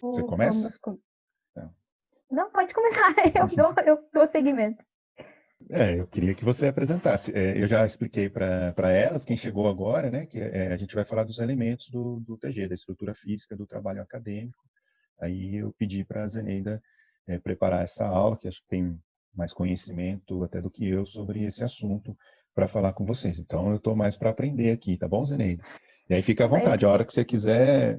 Você começa? Não. Não, pode começar, eu dou seguimento. Eu queria que você apresentasse. Eu já expliquei para elas, quem chegou agora, né, que a gente vai falar dos elementos do TG, da estrutura física do trabalho acadêmico. Aí eu pedi para a Zeneida preparar essa aula, que acho que tem mais conhecimento até do que eu sobre esse assunto, para falar com vocês. Então eu estou mais para aprender aqui, tá bom, Zeneida? E aí fica à vontade, a hora que você quiser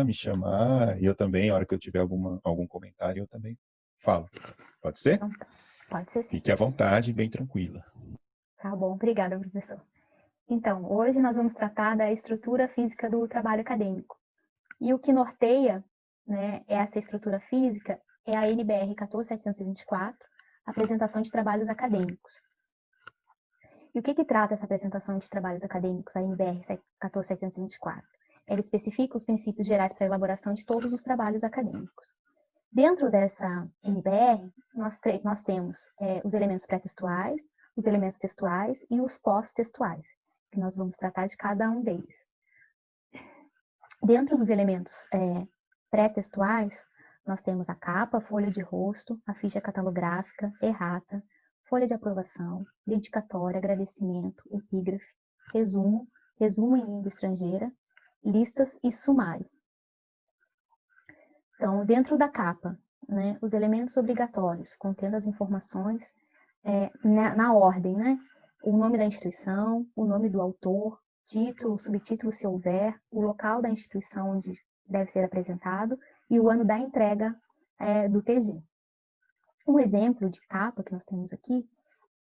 me chamar, e eu também, a hora que eu tiver algum comentário, eu também falo. Pode ser? Então, pode ser sim. Fique à vontade, bem tranquila. Tá bom, obrigada, professor. Então, hoje nós vamos tratar da estrutura física do trabalho acadêmico. E o que norteia, né, essa estrutura física é a NBR 14724, apresentação de trabalhos acadêmicos. E o que trata essa apresentação de trabalhos acadêmicos, a NBR 14724? Ela especifica os princípios gerais para a elaboração de todos os trabalhos acadêmicos. Dentro dessa NBR, nós temos os elementos pré-textuais, os elementos textuais e os pós-textuais, que nós vamos tratar de cada um deles. Dentro dos elementos pré-textuais, nós temos a capa, a folha de rosto, a ficha catalográfica, errata, folha de aprovação, dedicatória, agradecimento, epígrafe, resumo em língua estrangeira, listas e sumário. Então, dentro da capa, né, os elementos obrigatórios, contendo as informações na ordem, né? O nome da instituição, o nome do autor, título, subtítulo se houver, o local da instituição onde deve ser apresentado e o ano da entrega do TG. Um exemplo de capa que nós temos aqui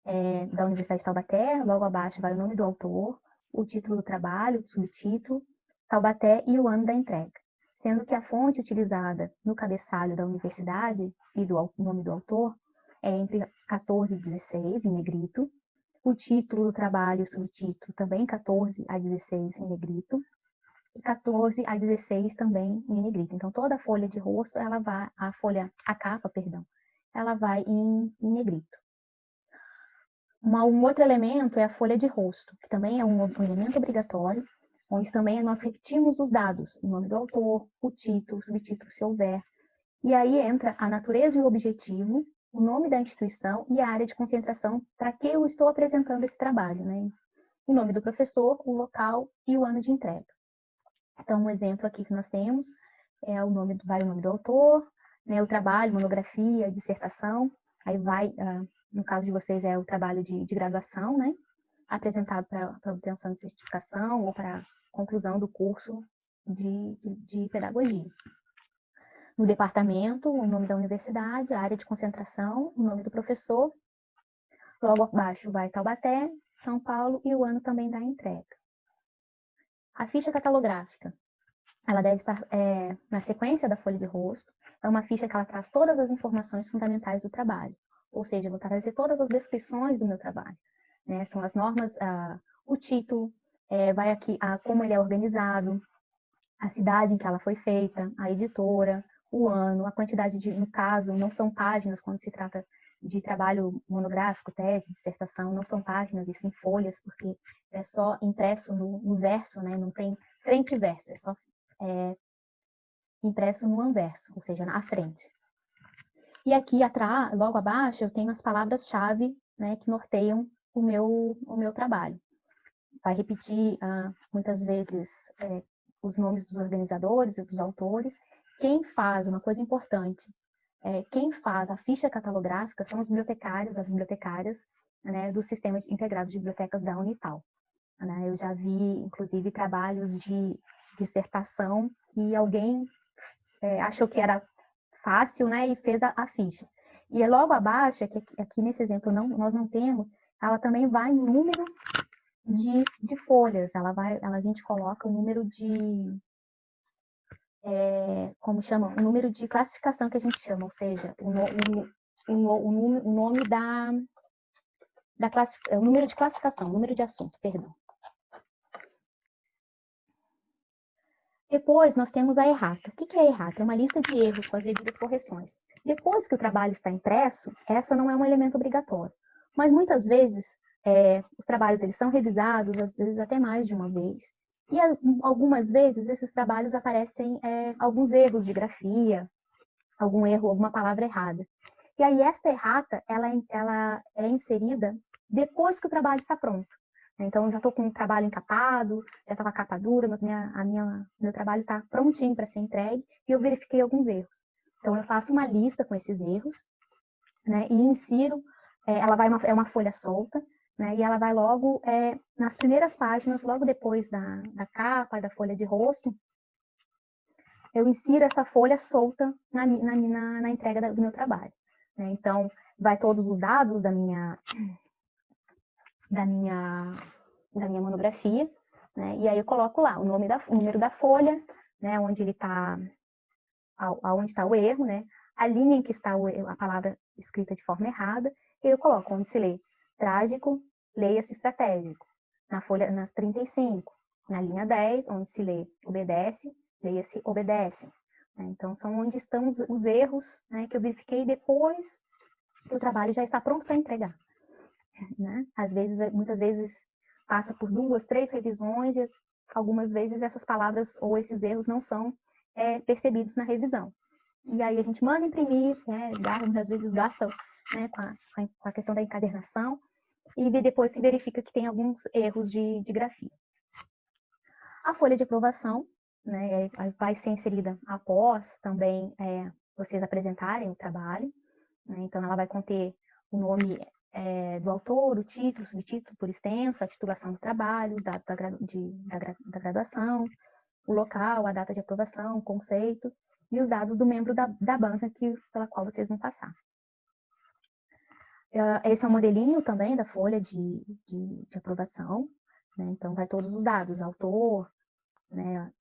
é da Universidade de Taubaté, logo abaixo vai o nome do autor, o título do trabalho, o subtítulo, Taubaté e o ano da entrega. Sendo que a fonte utilizada no cabeçalho da universidade e do nome do autor é entre 14 e 16, em negrito. O título do trabalho e o subtítulo também 14 a 16 em negrito. E 14 a 16 também em negrito. Então, toda a folha de rosto, ela vai, a capa, ela vai em negrito. Um outro elemento é a folha de rosto, que também é um elemento obrigatório, onde também nós repetimos os dados, o nome do autor, o título, o subtítulo, se houver. E aí entra a natureza e o objetivo, o nome da instituição e a área de concentração para que eu estou apresentando esse trabalho, né? O nome do professor, o local e o ano de entrega. Então, um exemplo aqui que nós temos é o nome do autor, né, o trabalho, monografia, dissertação, aí vai, no caso de vocês, é o trabalho de graduação, né? Apresentado para obtenção de certificação ou para conclusão do curso de pedagogia. No departamento, o nome da universidade, a área de concentração, o nome do professor. Logo abaixo vai Taubaté, São Paulo e o ano também da entrega. A ficha catalográfica, ela deve estar na sequência da folha de rosto. É uma ficha que ela traz todas as informações fundamentais do trabalho. Ou seja, eu vou trazer todas as descrições do meu trabalho. Né? São as normas, o título, vai aqui como ele é organizado, a cidade em que ela foi feita, a editora, o ano, a quantidade no caso, não são páginas quando se trata de trabalho monográfico, tese, dissertação, não são páginas, e sim folhas, porque é só impresso no verso, né? Não tem frente e verso, é só impresso no anverso, ou seja, na frente. E aqui atrás, logo abaixo, eu tenho as palavras-chave, né, que norteiam o meu trabalho. Vai repetir muitas vezes os nomes dos organizadores e dos autores. Quem faz, uma coisa importante, quem faz a ficha catalográfica são os bibliotecários, as bibliotecárias, né, do Sistema Integrado de Bibliotecas da Unital. Né? Eu já vi, inclusive, trabalhos de dissertação que alguém achou que era fácil, né, e fez a ficha. E logo abaixo, aqui nesse exemplo nós não temos, ela também vai em número de folhas, a gente coloca o número como chama? O número de classificação que a gente chama, ou seja, o nome o número de classificação, o número de assunto, perdão. Depois, nós temos a errata. O que é a errata? É uma lista de erros com as devidas correções. Depois que o trabalho está impresso, essa não é um elemento obrigatório. Mas, muitas vezes, os trabalhos eles são revisados, às vezes até mais de uma vez. E algumas vezes esses trabalhos aparecem alguns erros de grafia, algum erro, alguma palavra errada. E aí esta errata, ela é inserida depois que o trabalho está pronto. Então, eu já estou com o trabalho encapado, já está com a capa dura, meu trabalho está prontinho para ser entregue, e eu verifiquei alguns erros. Então, eu faço uma lista com esses erros, né, e insiro, é uma folha solta, né, e ela vai logo, nas primeiras páginas, logo depois da capa, da folha de rosto, eu insiro essa folha solta na entrega do meu trabalho. Né? Então, vai todos os dados da minha monografia, né? E aí eu coloco lá o número da folha, né? Onde ele está, aonde está o erro, né? A linha em que está a palavra escrita de forma errada, e eu coloco onde se lê trágico, leia-se estratégico. Na 35, na linha 10, onde se lê obedece, leia-se obedece. Então, são onde estão os erros, né, que eu verifiquei depois que o trabalho já está pronto para entregar. Né? Muitas vezes, passa por 2, 3 revisões e algumas vezes essas palavras ou esses erros não são percebidos na revisão. E aí a gente manda imprimir, né, muitas vezes gasta, né, com a questão da encadernação, e depois se verifica que tem alguns erros de grafia. A folha de aprovação, né, vai ser inserida após também vocês apresentarem o trabalho, né, então ela vai conter o nome do autor, o título, o subtítulo por extenso, a titulação do trabalho, os dados da graduação, o local, a data de aprovação, o conceito e os dados do membro da banca pela qual vocês vão passar. Esse é o modelinho também da folha de aprovação, né? Então vai todos os dados, autor, né,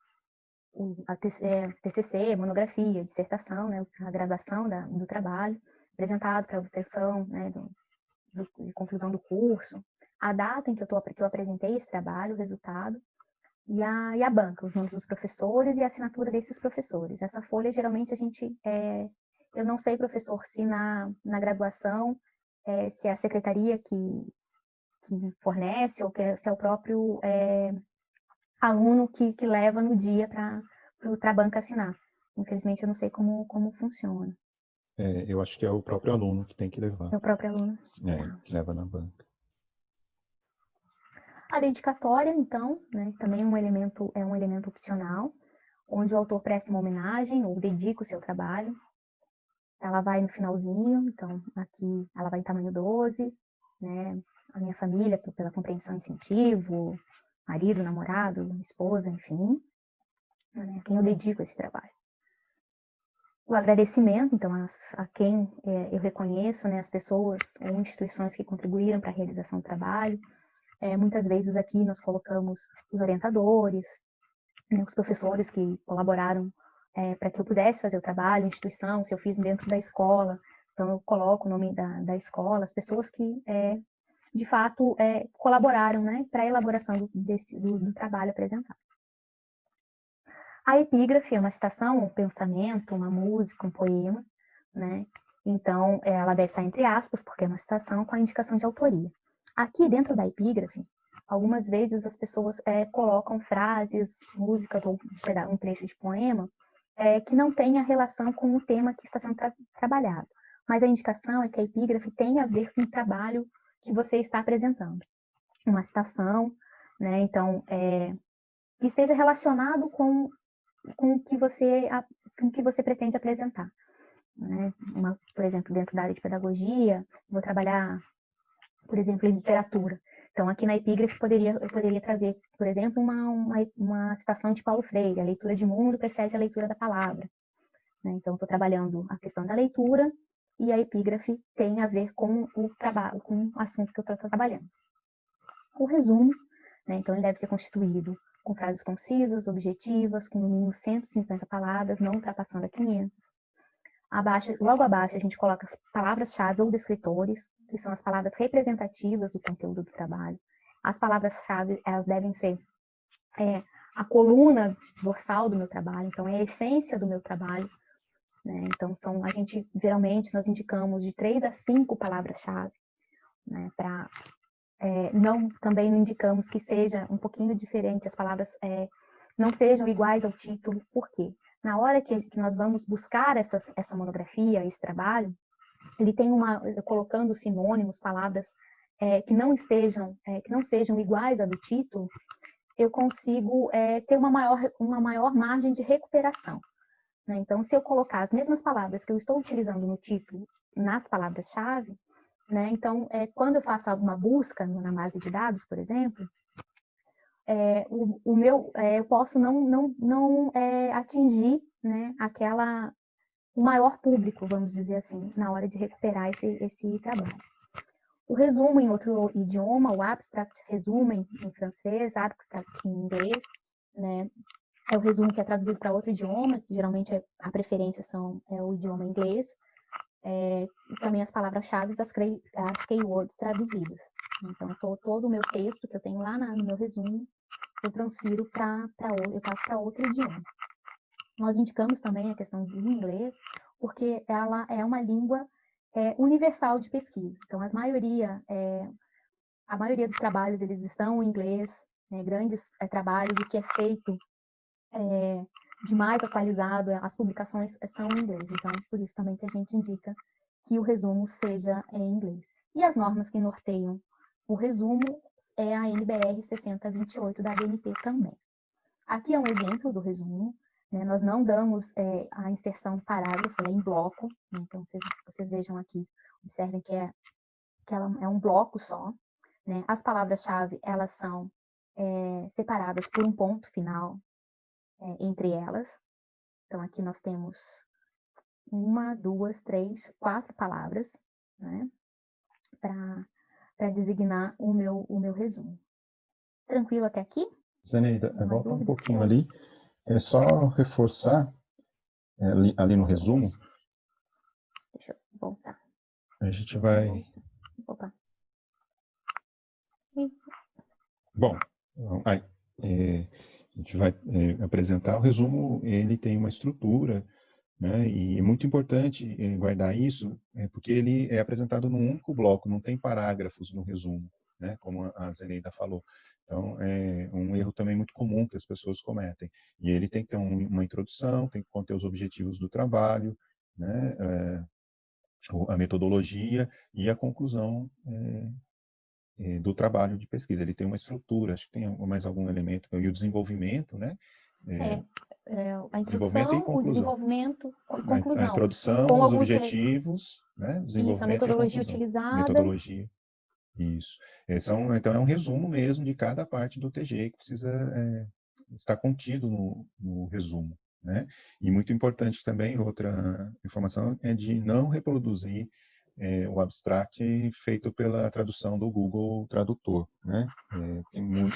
a TCC, monografia, dissertação, né, a graduação do trabalho, apresentado para obtenção, né, de conclusão do curso, a data em que eu apresentei esse trabalho, o resultado, e a banca, os nomes dos professores e a assinatura desses professores. Essa folha, geralmente, eu não sei, professor, se na graduação, se é a secretaria que fornece ou se é o próprio aluno que leva no dia para a banca assinar. Infelizmente, eu não sei como funciona. Eu acho que é o próprio aluno que tem que levar. É o próprio aluno. Tá. Que leva na banca. A dedicatória, então, né, também é um elemento opcional, onde o autor presta uma homenagem ou dedica o seu trabalho. Ela vai no finalzinho, então aqui ela vai em tamanho 12, né, a minha família pela compreensão e incentivo, marido, namorado, esposa, enfim, né, quem eu dedico esse trabalho. O agradecimento, então, a quem eu reconheço, né, as pessoas ou instituições que contribuíram para a realização do trabalho. Muitas vezes aqui nós colocamos os orientadores, né, os professores que colaboraram para que eu pudesse fazer o trabalho, instituição, se eu fiz dentro da escola, então eu coloco o nome da escola, as pessoas que, de fato, colaboraram, né, para a elaboração do trabalho apresentado. A epígrafe é uma citação, um pensamento, uma música, um poema, né? Então, ela deve estar entre aspas, porque é uma citação com a indicação de autoria. Aqui, dentro da epígrafe, algumas vezes as pessoas colocam frases, músicas ou um trecho de poema que não tenha relação com o tema que está sendo trabalhado. Mas a indicação é que a epígrafe tenha a ver com o trabalho que você está apresentando. Uma citação, né? Então, que esteja relacionado com o que você pretende apresentar. Né? Por exemplo, dentro da área de pedagogia, vou trabalhar, por exemplo, em literatura. Então, aqui na epígrafe, eu poderia trazer, por exemplo, uma citação de Paulo Freire: a leitura de mundo precede a leitura da palavra. Né? Então, estou trabalhando a questão da leitura e a epígrafe tem a ver com o trabalho, com o assunto que eu estou trabalhando. O resumo, né? Então, ele deve ser constituído com frases concisas, objetivas, com no mínimo 150 palavras, não ultrapassando a 500. Logo abaixo, a gente coloca as palavras-chave ou descritores, que são as palavras representativas do conteúdo do trabalho. As palavras-chave, elas devem ser a coluna dorsal do meu trabalho, então é a essência do meu trabalho. Né? Então, geralmente, nós indicamos de 3 a 5 palavras-chave, né, para também não indicamos que seja um pouquinho diferente, as palavras não sejam iguais ao título. Por quê? Na hora que nós vamos buscar essa monografia, esse trabalho, ele tem colocando sinônimos, palavras que não sejam iguais à do título, eu consigo ter uma maior margem de recuperação, né? Então, se eu colocar as mesmas palavras que eu estou utilizando no título nas palavras-chave, né? Então, quando eu faço alguma busca na base de dados, por exemplo, eu posso não atingir, né, o maior público, vamos dizer assim, na hora de recuperar esse trabalho. O resumo em outro idioma, o abstract, resumo em francês, abstract em inglês, né? É o resumo que é traduzido para outro idioma, que geralmente a preferência é o idioma inglês, e também as palavras-chave, as keywords traduzidas. Então, todo o meu texto que eu tenho lá no meu resumo, eu transfiro eu passo para outro idioma. Nós indicamos também a questão do inglês, porque ela é uma língua universal de pesquisa. Então, a maioria dos trabalhos, eles estão em inglês, né, grandes trabalhos, o que é feito de mais atualizado, as publicações são em inglês. Então, por isso também que a gente indica que o resumo seja em inglês. E as normas que norteiam o resumo é a NBR 6028 da ABNT também. Aqui é um exemplo do resumo, né? Nós não damos a inserção do parágrafo, ela é em bloco, né? Então vocês vejam aqui, observem que ela é um bloco só, né? As palavras-chave, elas são separadas por um ponto final entre elas. Então aqui nós temos 1, 2, 3, 4 palavras, né? Para designar o meu resumo. Tranquilo até aqui? Zeneida, volta um pouquinho ali. É só reforçar ali no resumo. Deixa eu voltar. A gente vai... Opa. Bom, a gente vai apresentar o resumo. Ele tem uma estrutura, né? E é muito importante guardar isso, porque ele é apresentado num único bloco, não tem parágrafos no resumo, né? Como a Zeneida falou. Então, é um erro também muito comum que as pessoas cometem. E ele tem que ter uma introdução, tem que conter os objetivos do trabalho, né? A metodologia e a conclusão do trabalho de pesquisa. Ele tem uma estrutura, acho que tem mais algum elemento, e o desenvolvimento, né? A Desenvolvimento e introdução, o conclusão. desenvolvimento e A conclusão. introdução, Com os alguns objetivos, né? Isso, a Desenvolvimento e a metodologia conclusão. utilizada. Metodologia, isso. Então, é um resumo mesmo de cada parte do TG que precisa estar contido no resumo, né? E muito importante também, outra informação, é de não reproduzir o abstract feito pela tradução do Google Tradutor, né?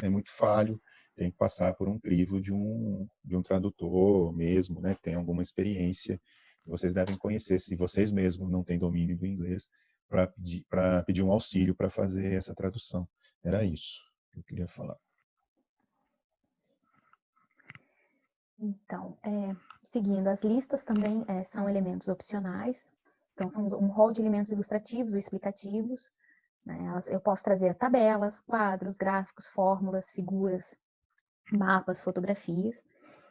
É muito falho, tem que passar por um crivo de um tradutor mesmo, né? Que tem alguma experiência. Vocês devem conhecer, se vocês mesmos não têm domínio do inglês, para pedir um auxílio para fazer essa tradução. Era isso que eu queria falar. Então, seguindo, as listas também são elementos opcionais. Então, são um rol de elementos ilustrativos ou explicativos, né? Eu posso trazer tabelas, quadros, gráficos, fórmulas, figuras, mapas, fotografias.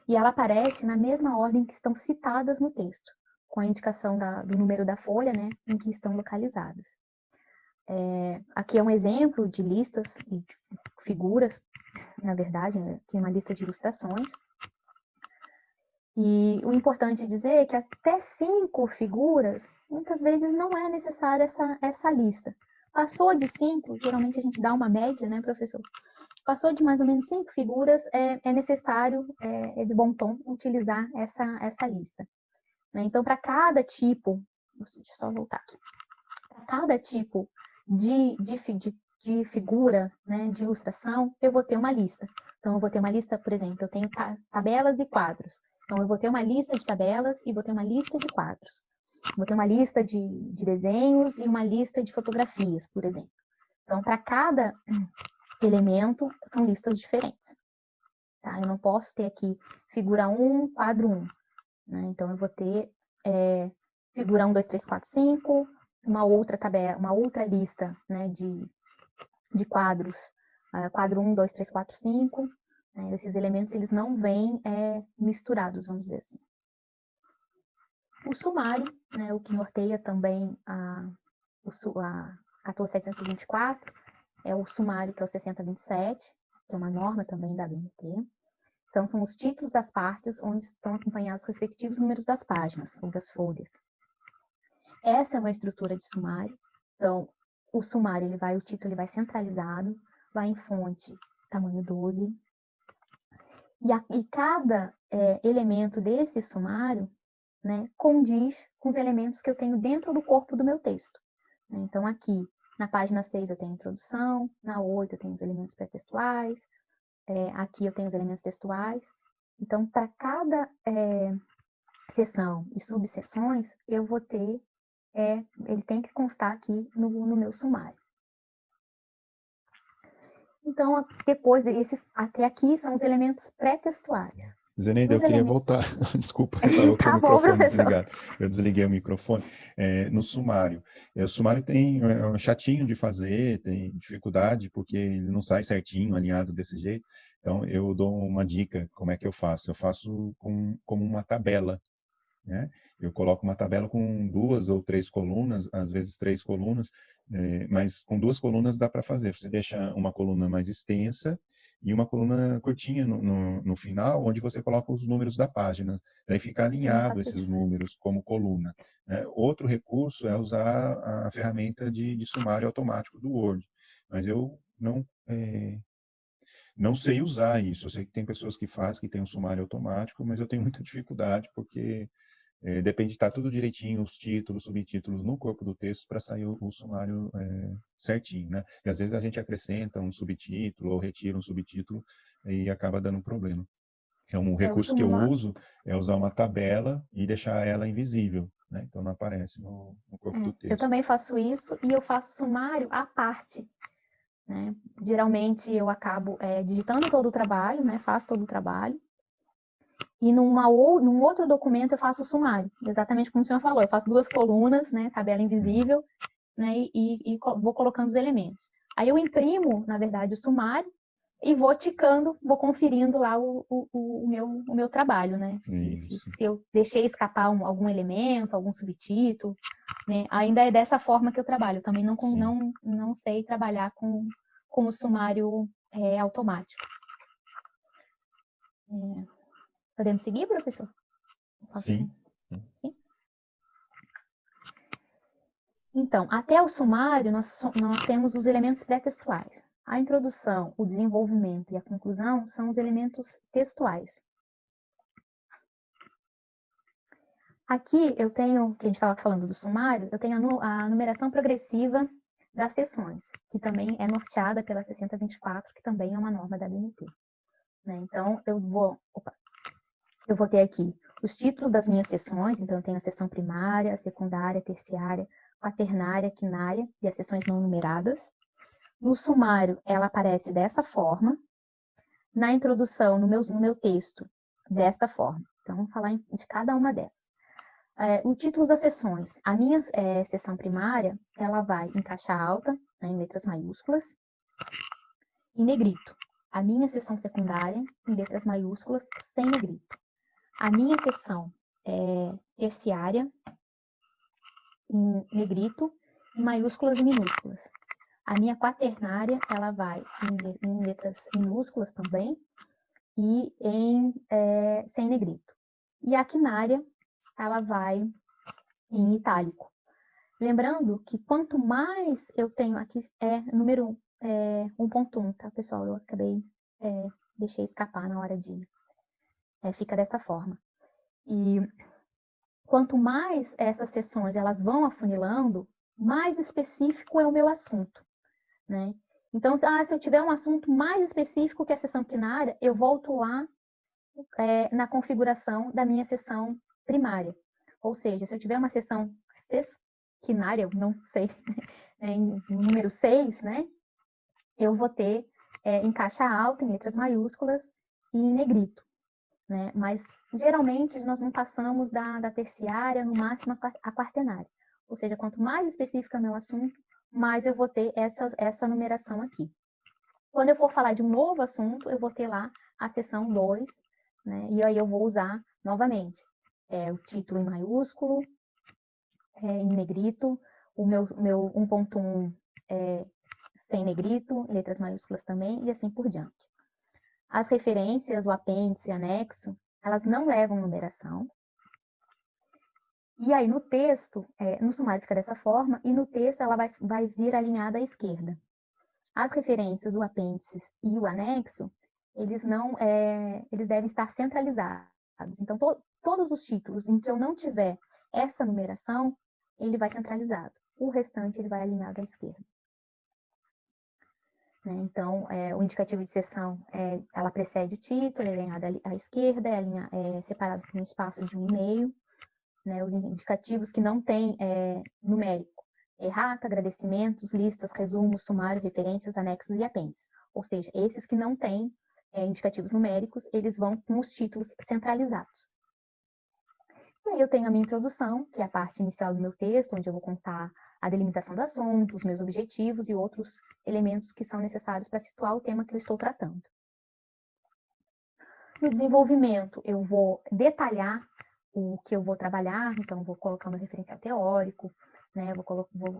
E ela aparece na mesma ordem que estão citadas no texto, com a indicação do número da folha, né, em que estão localizadas. Aqui é um exemplo de listas e de figuras, na verdade, aqui é uma lista de ilustrações. E o importante dizer é que até 5 figuras, muitas vezes não é necessário essa lista. Passou de 5, geralmente a gente dá uma média, né, professor? Passou de mais ou menos 5 figuras, é necessário, é de bom tom, utilizar essa lista. Né? Então, para cada tipo, deixa eu só voltar aqui, para cada tipo de figura, né, de ilustração, eu vou ter uma lista. Então, eu vou ter uma lista, por exemplo, eu tenho tabelas e quadros. Então, eu vou ter uma lista de tabelas e vou ter uma lista de quadros. Vou ter uma lista de desenhos e uma lista de fotografias, por exemplo. Então, para cada elemento, são listas diferentes. Tá? Eu não posso ter aqui figura 1, quadro 1. Né? Então, eu vou ter figura 1, 2, 3, 4, 5, uma outra tabela, uma outra lista, né, de quadros, quadro 1, 2, 3, 4, 5, esses elementos eles não vêm misturados, vamos dizer assim. O sumário, né, o que norteia também a 14.724, é o sumário que é o 6027, que é uma norma também da ABNT. Então, são os títulos das partes, onde estão acompanhados os respectivos números das páginas, ou das folhas. Essa é uma estrutura de sumário. Então, o sumário, o título ele vai centralizado, vai em fonte, tamanho 12. E cada elemento desse sumário, né, condiz com os elementos que eu tenho dentro do corpo do meu texto. Então, aqui, na página 6 eu tenho a introdução, na 8 eu tenho os elementos pré-textuais, aqui eu tenho os elementos textuais. Então, para cada seção e subseções, eu vou ter, ele tem que constar aqui no meu sumário. Então, depois desses, até aqui, são os elementos pré-textuais. Zeneida, eu queria voltar. Desculpa, eu estava com o Tá bom, microfone professor. desligado. Eu desliguei o microfone. No sumário. O sumário é um chatinho de fazer, tem dificuldade, porque ele não sai certinho, alinhado desse jeito. Então, eu dou uma dica, como é que eu faço? Eu faço como uma tabela, né? Eu coloco uma tabela com 2 ou 3 colunas, às vezes 3 colunas, mas com 2 colunas dá para fazer. Você deixa uma coluna mais extensa e uma coluna curtinha no final, onde você coloca os números da página. Daí fica alinhado esses números como coluna. Outro recurso é usar a ferramenta de sumário automático do Word, mas eu não sei usar isso. Eu sei que tem pessoas que fazem, que tem um sumário automático, mas eu tenho muita dificuldade, porque depende de estar tudo direitinho, os títulos, subtítulos no corpo do texto para sair o sumário certinho, né? E às vezes a gente acrescenta um subtítulo ou retira um subtítulo e acaba dando um problema. Um recurso que eu uso é usar uma tabela e deixar ela invisível, né? Então não aparece no corpo do texto. Eu também faço isso e eu faço sumário à parte, né? Geralmente eu acabo digitando todo o trabalho, né? Faço todo o trabalho. E num outro documento eu faço o sumário, exatamente como o senhor falou. Eu faço 2 colunas, né, tabela invisível, né, e vou colocando os elementos. Aí eu imprimo, na verdade, o sumário e vou ticando, vou conferindo lá o meu trabalho, né? Se eu deixei escapar algum elemento, algum subtítulo, né? Ainda é dessa forma que eu trabalho. Eu também não sei trabalhar com o sumário automático. Podemos seguir, professor? Sim. Sim. Então, até o sumário, nós temos os elementos pré-textuais. A introdução, o desenvolvimento e a conclusão são os elementos textuais. Aqui eu tenho, que a gente estava falando do sumário, eu tenho a numeração progressiva das seções, que também é norteada pela 6024, que também é uma norma da ABNT. Então, eu vou ter aqui os títulos das minhas seções, então eu tenho a seção primária, a secundária, a terciária, quaternária, quinária e as seções não numeradas. No sumário, ela aparece dessa forma. Na introdução, no meu texto, desta forma. Então, vamos falar de cada uma delas. O título das seções. A minha seção primária, ela vai em caixa alta, né, em letras maiúsculas, em negrito. A minha seção secundária, em letras maiúsculas, sem negrito. A minha seção terciária, em negrito, em maiúsculas e minúsculas. A minha quaternária, ela vai em letras minúsculas também e sem negrito. E a quinária, ela vai em itálico. Lembrando que quanto mais eu tenho aqui, número 1.1, tá, pessoal? Eu acabei, deixei escapar na hora de... fica dessa forma. E quanto mais essas seções elas vão afunilando, mais específico é o meu assunto, né? Então, se eu tiver um assunto mais específico que a seção quinária, eu volto lá na configuração da minha seção primária. Ou seja, se eu tiver uma seção sesquinária, eu não sei, em número 6, né? Eu vou ter em caixa alta, em letras maiúsculas e em negrito. Né? Mas, geralmente, nós não passamos da terciária, no máximo a quaternária. Ou seja, quanto mais específico é o meu assunto, mas eu vou ter essa numeração aqui. Quando eu for falar de um novo assunto, eu vou ter lá a seção 2, né? E aí eu vou usar novamente o título em maiúsculo, em negrito, o meu 1.1 sem negrito, em letras maiúsculas também, e assim por diante. As referências, o apêndice, anexo, elas não levam numeração. E aí no texto, no sumário fica dessa forma, e no texto ela vai vir alinhada à esquerda. As referências, o apêndice e o anexo, eles devem estar centralizados. Então, todos os títulos em que eu não tiver essa numeração, ele vai centralizado. O restante, ele vai alinhado à esquerda. Né? Então, o indicativo de seção, ela precede o título, é alinhado à esquerda, é separado por um espaço de 1,5. Né? Os indicativos que não têm numérico. Errata, agradecimentos, listas, resumos, sumário, referências, anexos e apêndices. Ou seja, esses que não têm indicativos numéricos, eles vão com os títulos centralizados. E aí eu tenho a minha introdução, que é a parte inicial do meu texto, onde eu vou contar a delimitação do assunto, os meus objetivos e outros elementos que são necessários para situar o tema que eu estou tratando. No desenvolvimento, eu vou detalhar o que eu vou trabalhar, então vou colocar meu referencial teórico, né, vou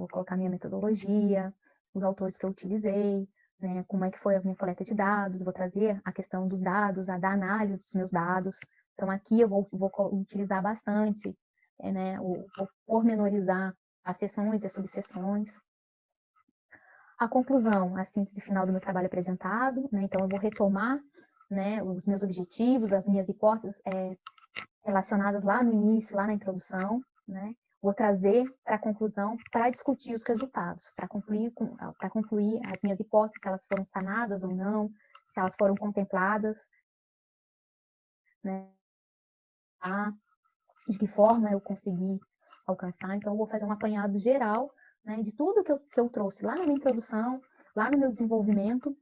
colocar minha metodologia, os autores que eu utilizei, né, como é que foi a minha coleta de dados, vou trazer a questão dos dados, da análise dos meus dados. Então aqui eu vou utilizar bastante, né, vou pormenorizar as seções e as subseções. A conclusão, a síntese final do meu trabalho apresentado, né, então eu vou retomar, né, os meus objetivos, as minhas hipóteses relacionadas lá no início, lá na introdução, né? Vou trazer para a conclusão para discutir os resultados, para concluir as minhas hipóteses, se elas foram sanadas ou não, se elas foram contempladas, né? De que forma eu consegui alcançar. Então, eu vou fazer um apanhado geral, né, de tudo que eu trouxe lá na minha introdução, lá no meu desenvolvimento,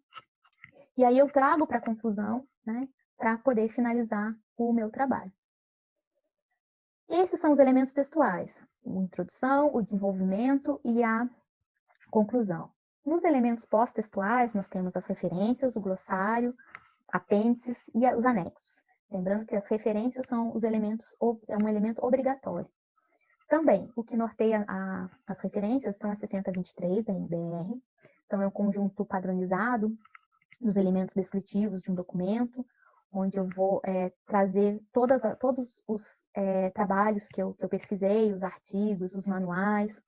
e aí eu trago para a conclusão, né, para poder finalizar o meu trabalho. Esses são os elementos textuais: a introdução, o desenvolvimento e a conclusão. Nos elementos pós-textuais, nós temos as referências, o glossário, apêndices e os anexos. Lembrando que as referências são é um elemento obrigatório. Também, o que norteia as referências são as 6023 da NBR. Então, é um conjunto padronizado dos elementos descritivos de um documento, onde eu vou trazer todos os trabalhos que eu pesquisei, os artigos, os manuais.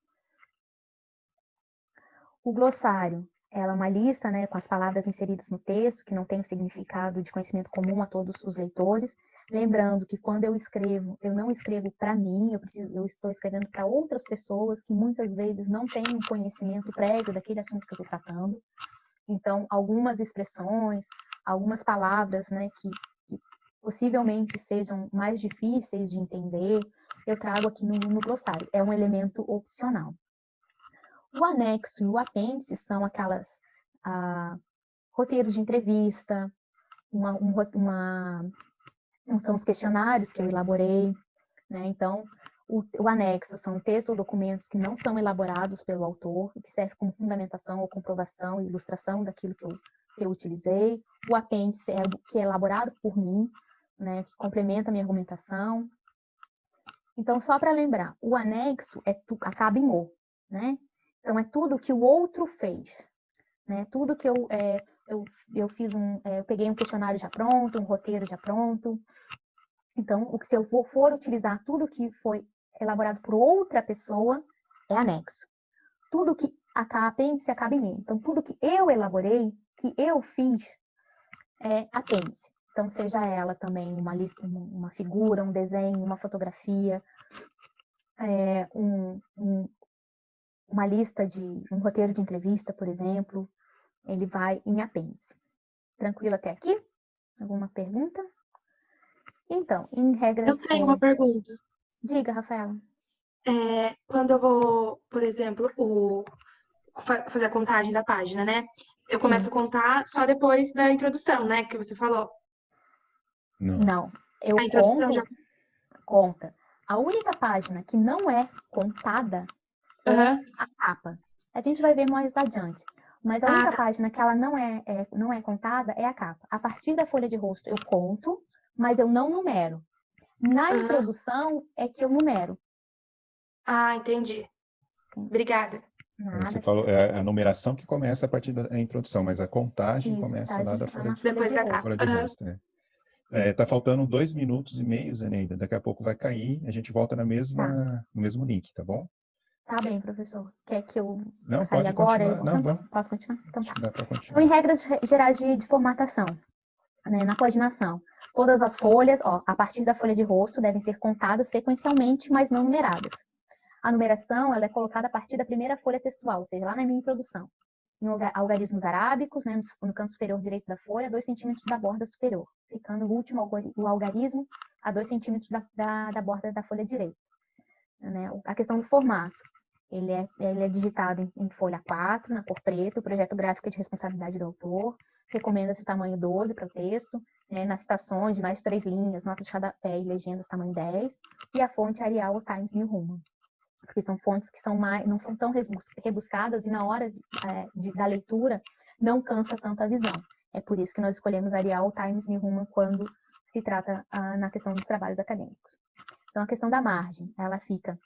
O glossário, ela é uma lista, né, com as palavras inseridas no texto, que não tem o significado de conhecimento comum a todos os leitores. Lembrando que quando eu escrevo, eu não escrevo para mim, eu estou escrevendo para outras pessoas que muitas vezes não têm um conhecimento prévio daquele assunto que eu estou tratando. Então, algumas expressões, algumas palavras, né, que possivelmente sejam mais difíceis de entender, eu trago aqui no glossário. É um elemento opcional. O anexo e o apêndice são aquelas roteiros de entrevista, são os questionários que eu elaborei, né? Então, o anexo são textos ou documentos que não são elaborados pelo autor, que servem como fundamentação ou comprovação e ilustração daquilo que eu utilizei. O apêndice é o que é elaborado por mim, né, que complementa a minha argumentação. Então, só para lembrar, o anexo acaba em "o", né? Então, é tudo que o outro fez, né? Tudo que eu fiz eu peguei um questionário já pronto, um roteiro já pronto. Então, se eu for utilizar tudo que foi elaborado por outra pessoa, é anexo. Tudo que apêndice acaba em "e". Então, tudo que eu elaborei, que eu fiz, é apêndice. Então, seja ela também uma lista, uma figura, um desenho, uma fotografia, uma lista um roteiro de entrevista, por exemplo, ele vai em apêndice. Tranquilo até aqui? Alguma pergunta? Então, em regras... Eu tenho uma pergunta. Diga, Rafaela. Quando eu vou, por exemplo, fazer a contagem da página, né? Eu Sim. começo a contar só depois da introdução, né? Que você falou. Não. Eu A introdução conto, já... conta. A única página que não é contada é Aham. a capa. A gente vai ver mais adiante. Mas a única tá. página que ela não é contada é a capa. A partir da folha de rosto eu conto, mas eu não numero. Na Aham. introdução é que eu numero. Ah, entendi. Obrigada. Você Nada. falou, é a numeração que começa a partir da introdução, mas a contagem Isso, começa tá lá da na folha Depois de da rosto. capa. folha de Aham. rosto, né? Tá faltando 2 minutos e meio, Zeneida. Daqui a pouco vai cair, a gente volta Tá. no mesmo link, tá bom? Tá bem, professor. Quer que eu Não, saia pode agora? continuar. Não, Então, vamos. posso continuar? Então Acho tá. que dá para Então, em continuar. regras gerais de formatação, né, na paginação, todas as folhas, ó, a partir da folha de rosto, devem ser contadas sequencialmente, mas não numeradas. A numeração ela é colocada a partir da primeira folha textual, ou seja, lá na minha introdução. Em algarismos arábicos, né, no canto superior direito da folha, 2 centímetros da borda superior, ficando o último o algarismo a 2 centímetros da borda da folha direita. Né? A questão do formato. Ele é digitado em folha 4, na cor preta, o projeto gráfico é de responsabilidade do autor, recomenda-se o tamanho 12 para o texto, né, nas citações de mais de 3 linhas, notas de rodapé e legendas tamanho 10, e a fonte Arial ou Times New Roman, porque são fontes que não são tão rebuscadas e na hora da leitura não cansa tanto a visão. É por isso que nós escolhemos Arial ou Times New Roman quando se trata na questão dos trabalhos acadêmicos. Então, a questão da margem, ela fica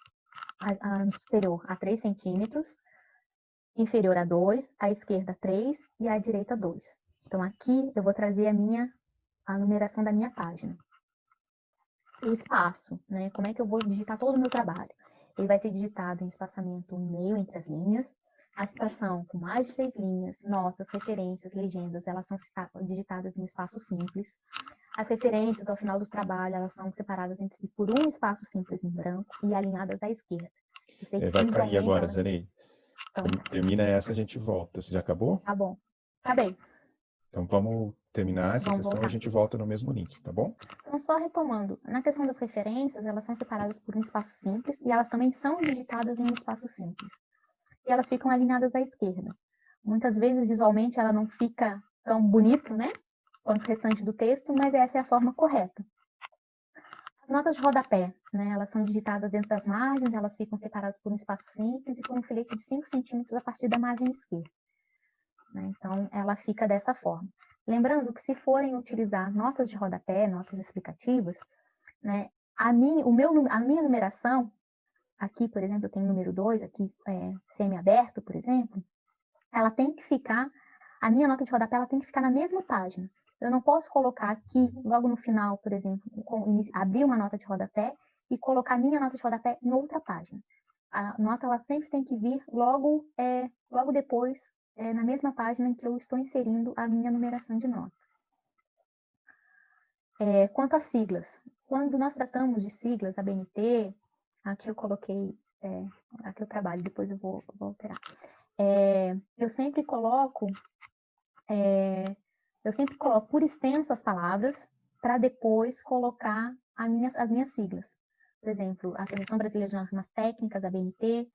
superior a 3 centímetros, inferior a 2, à esquerda 3 e à direita 2. Então, aqui eu vou trazer a numeração da minha página. O espaço, né? Como é que eu vou digitar todo o meu trabalho? Ele vai ser digitado em espaçamento 1,5 entre as linhas. A citação com mais de 3 linhas, notas, referências, legendas, elas são digitadas em espaço simples. As referências ao final do trabalho, elas são separadas entre si por um espaço simples em branco e alinhadas à esquerda. Eu sei que Vai cair visualmente agora, elas... Zeneida. Então, Termina essa, a gente volta. Você já acabou? tá bom. Tá bem. Então vamos terminar essa Vamos sessão e a voltar. gente volta no mesmo link, tá bom? Então, só retomando, na questão das referências, elas são separadas por um espaço simples e elas também são digitadas em um espaço simples. E elas ficam alinhadas à esquerda. Muitas vezes, visualmente, ela não fica tão bonito, né? Quanto o restante do texto, mas essa é a forma correta. As notas de rodapé, né? Elas são digitadas dentro das margens, elas ficam separadas por um espaço simples e por um filete de 5 centímetros a partir da margem esquerda. Né? Então, ela fica dessa forma. Lembrando que se forem utilizar notas de rodapé, notas explicativas, né, a minha numeração, aqui, por exemplo, eu tenho o número 2, aqui semi-aberto, por exemplo, ela tem que ficar, a minha nota de rodapé, ela tem que ficar na mesma página. Eu não posso colocar aqui, logo no final, por exemplo, abrir uma nota de rodapé e colocar a minha nota de rodapé em outra página. A nota, ela sempre tem que vir logo depois, na mesma página em que eu estou inserindo a minha numeração de nota. Quanto às siglas, quando nós tratamos de siglas, a BNT, aqui eu coloquei, aqui eu trabalho, depois eu vou alterar. Eu sempre coloco por extenso as palavras para depois colocar as minhas siglas. Por exemplo, a Associação Brasileira de Normas Técnicas, a BNT,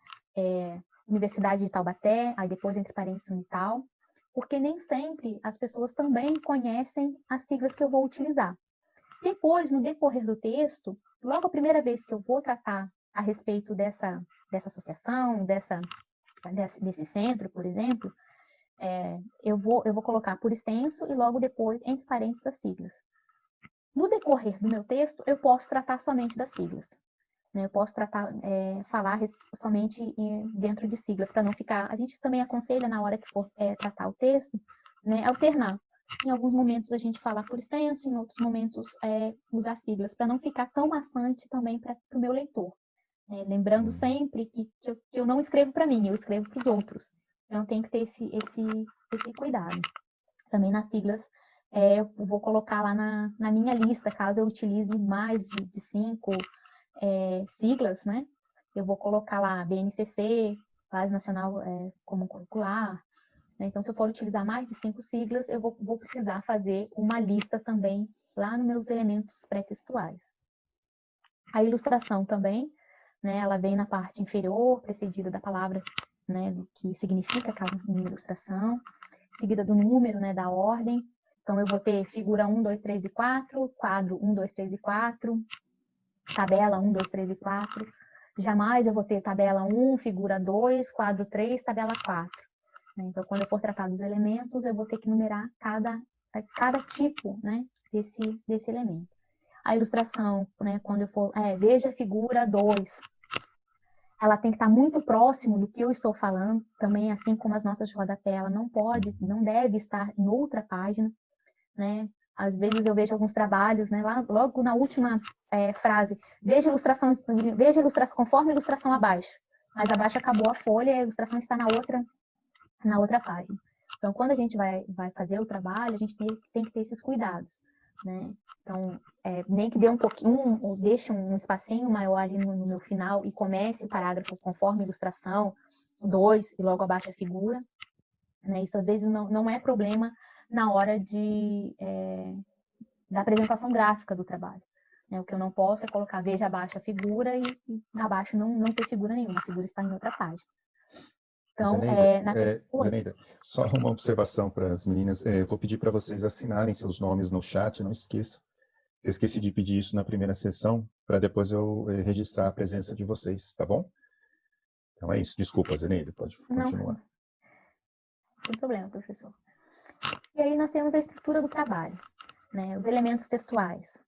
Universidade de Taubaté, aí depois entre parênteses Unital, porque nem sempre as pessoas também conhecem as siglas que eu vou utilizar. Depois, no decorrer do texto, logo a primeira vez que eu vou tratar a respeito dessa associação, desse centro, por exemplo, eu vou colocar por extenso e logo depois, entre parênteses, as siglas. No decorrer do meu texto, eu posso tratar somente das siglas. Né? Eu posso falar somente dentro de siglas, para não ficar... A gente também aconselha, na hora que for tratar o texto, né, alternar. Em alguns momentos a gente fala por extenso, em outros momentos usar siglas, para não ficar tão maçante também para o meu leitor. Lembrando sempre que eu não escrevo para mim, eu escrevo para os outros. Então tem que ter esse cuidado. Também nas siglas, eu vou colocar lá na minha lista, caso eu utilize mais de 5 siglas, né? Eu vou colocar lá BNCC, Base Nacional Comum Curricular. Né? Então, se eu for utilizar mais de 5 siglas, eu vou precisar fazer uma lista também lá nos meus elementos pré-textuais. A ilustração também, né? Ela vem na parte inferior, precedida da palavra, né, do que significa aquela ilustração, seguida do número, né, da ordem. Então, eu vou ter figura 1, 2, 3 e 4, quadro 1, 2, 3 e 4, tabela 1, 2, 3 e 4. Jamais eu vou ter tabela 1, figura 2, quadro 3, tabela 4. Então, quando eu for tratar dos elementos, eu vou ter que numerar cada tipo, né, desse elemento. A ilustração, né, quando eu for, veja a figura 2, ela tem que estar muito próximo do que eu estou falando, também assim como as notas de rodapé, ela não deve estar em outra página, né? Às vezes eu vejo alguns trabalhos, né, logo na última frase, veja a ilustração conforme a ilustração abaixo, mas abaixo acabou a folha e a ilustração está na outra página. Então, quando a gente vai fazer o trabalho, a gente tem que ter esses cuidados, né? Então, nem que dê um pouquinho, ou deixe um espacinho maior ali no meu final e comece o parágrafo conforme a ilustração 2 e logo abaixo a figura, né? Isso às vezes não é problema na hora da apresentação gráfica do trabalho. Né? O que eu não posso é colocar veja abaixo a figura e abaixo não ter figura nenhuma, a figura está em outra página. Então, Zeneida, só uma observação para as meninas. Eu vou pedir para vocês assinarem seus nomes no chat, não esqueçam. Eu esqueci de pedir isso na primeira sessão, para depois eu registrar a presença de vocês, tá bom? Então é isso. Desculpa, Zeneida, pode continuar. Não tem problema, professor. E aí nós temos a estrutura do trabalho, né? Os elementos textuais.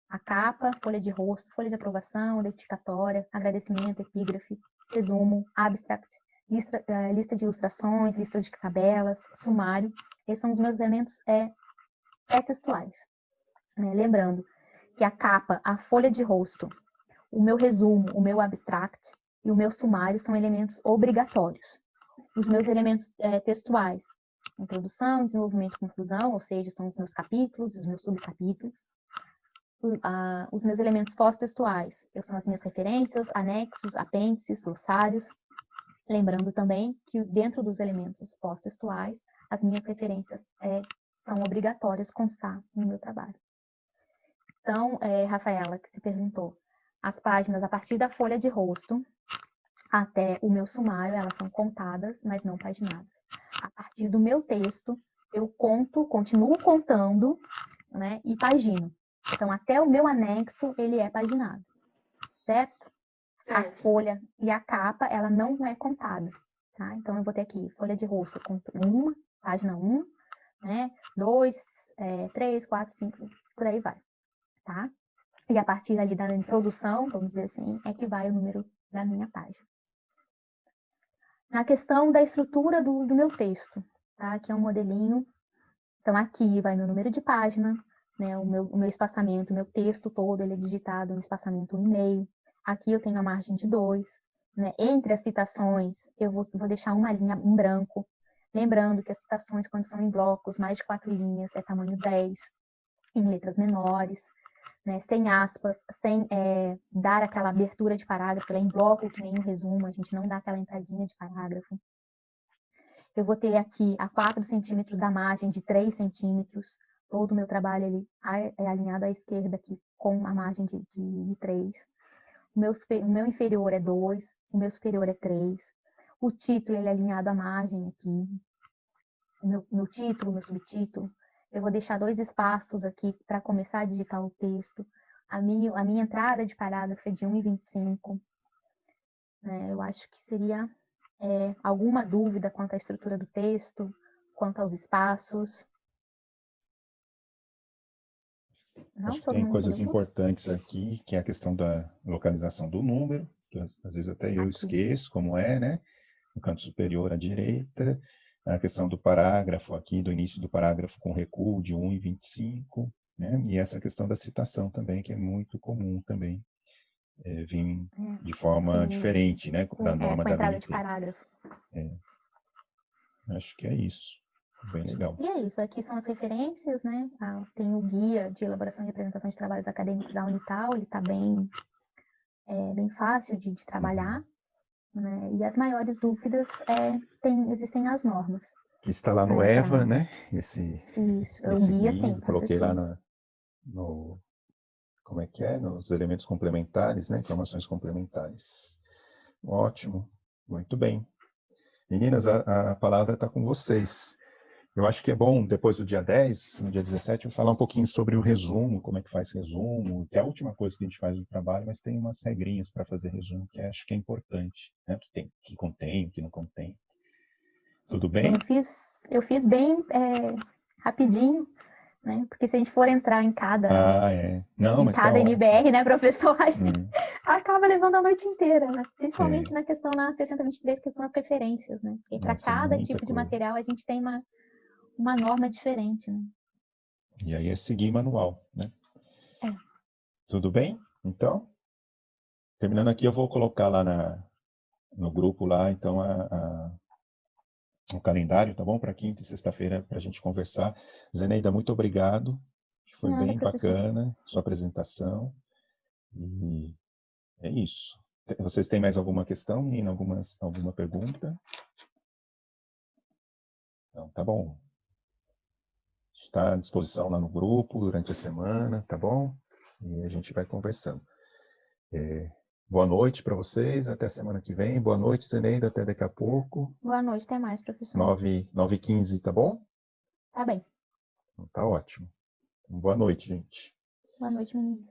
A capa, folha de rosto, folha de aprovação, dedicatória, agradecimento, epígrafe, resumo, abstract, lista de ilustrações, listas de tabelas, sumário. Esses são os meus elementos pré-textuais. Lembrando que a capa, a folha de rosto, o meu resumo, o meu abstract e o meu sumário são elementos obrigatórios. Os meus elementos textuais, introdução, desenvolvimento e conclusão, ou seja, são os meus capítulos, os meus subcapítulos. Os meus elementos pós-textuais, são as minhas referências, anexos, apêndices, glossários. Lembrando também que dentro dos elementos pós-textuais, as minhas referências são obrigatórias constar no meu trabalho. Então, Rafaela, que se perguntou, as páginas a partir da folha de rosto até o meu sumário, elas são contadas, mas não paginadas. A partir do meu texto, eu continuo contando, né, e pagino. Então, até o meu anexo, ele é paginado, certo? A folha e a capa, ela não é contada, tá? Então, eu vou ter aqui, folha de rosto, eu conto página 1, né? 2, 3, 4, 5, por aí vai, tá? E a partir ali da introdução, vamos dizer assim, é que vai o número da minha página. Na questão da estrutura do meu texto, tá? Aqui é um modelinho. Então, aqui vai meu número de página, né? O meu espaçamento, o meu texto todo, ele é digitado no espaçamento 1,5. Aqui eu tenho a margem de 2. Né? Entre as citações, eu vou deixar uma linha em branco. Lembrando que as citações, quando são em blocos, mais de 4 linhas, é tamanho 10, em letras menores. Né, sem aspas, sem dar aquela abertura de parágrafo, em bloco, que nem um resumo, a gente não dá aquela entradinha de parágrafo. Eu vou ter aqui a 4 centímetros da margem de 3 centímetros, todo o meu trabalho ele é alinhado à esquerda aqui com a margem de 3. O meu inferior é 2, o meu superior é 3. O título ele é alinhado à margem aqui. Meu título, meu subtítulo. Eu vou deixar 2 espaços aqui para começar a digitar o texto. A minha entrada de parágrafo é de 1,25. Eu acho que seria alguma dúvida quanto à estrutura do texto, quanto aos espaços. Não, acho que tem coisas entendeu? importantes aqui, que é a questão da localização do número, que às vezes até eu esqueço como é, né? No canto superior à direita. A questão do parágrafo aqui, do início do parágrafo com recuo de 1,25, né? E essa questão da citação também, que é muito comum também, vir de forma diferente, né? Da norma com da entrada de BNT. parágrafo. Acho que é isso. Bem legal. E é isso, aqui são as referências, né? Tem o guia de elaboração e apresentação de trabalhos acadêmicos da Unital, ele está bem fácil de trabalhar. Né? E as maiores dúvidas existem as normas. Que está lá no EVA, né? Esse guia, guia, sim, coloquei lá como é que é? Nos elementos complementares, né? Informações complementares. Ótimo, muito bem. Meninas, a palavra está com vocês. Eu acho que é bom, depois do dia 10, no dia 17, eu falar um pouquinho sobre o resumo, como é que faz resumo, que é a última coisa que a gente faz no trabalho, mas tem umas regrinhas para fazer resumo que acho que é importante, né? Que contém, o que não contém. Tudo bem? Eu fiz bem rapidinho, né? Porque se a gente for entrar em cada, Ah, é. Não, em mas tá cada ótimo. NBR, né, professor, a gente Hum, acaba levando a noite inteira, né? é. Principalmente na questão na 6023, que são as referências, né? Porque para Nossa, é cada muita tipo de coisa. material a gente tem uma norma diferente, né? E aí é seguir manual, né? É. Tudo bem? Então, terminando aqui, eu vou colocar lá no grupo lá, então, o calendário, tá bom? Para quinta e sexta-feira, para a gente conversar. Zeneida, muito obrigado. Foi Nada, bem professor. bacana sua apresentação. E é isso. Vocês têm mais alguma questão, menina? Alguma pergunta? Então, tá bom. Está à disposição lá no grupo durante a semana, tá bom? E a gente vai conversando. Boa noite para vocês, até semana que vem. Boa noite, Zeneida, até daqui a pouco. Boa noite, até mais, professor. 9h15, tá bom? Tá bem. Então, tá ótimo. Boa noite, gente. Boa noite, menino.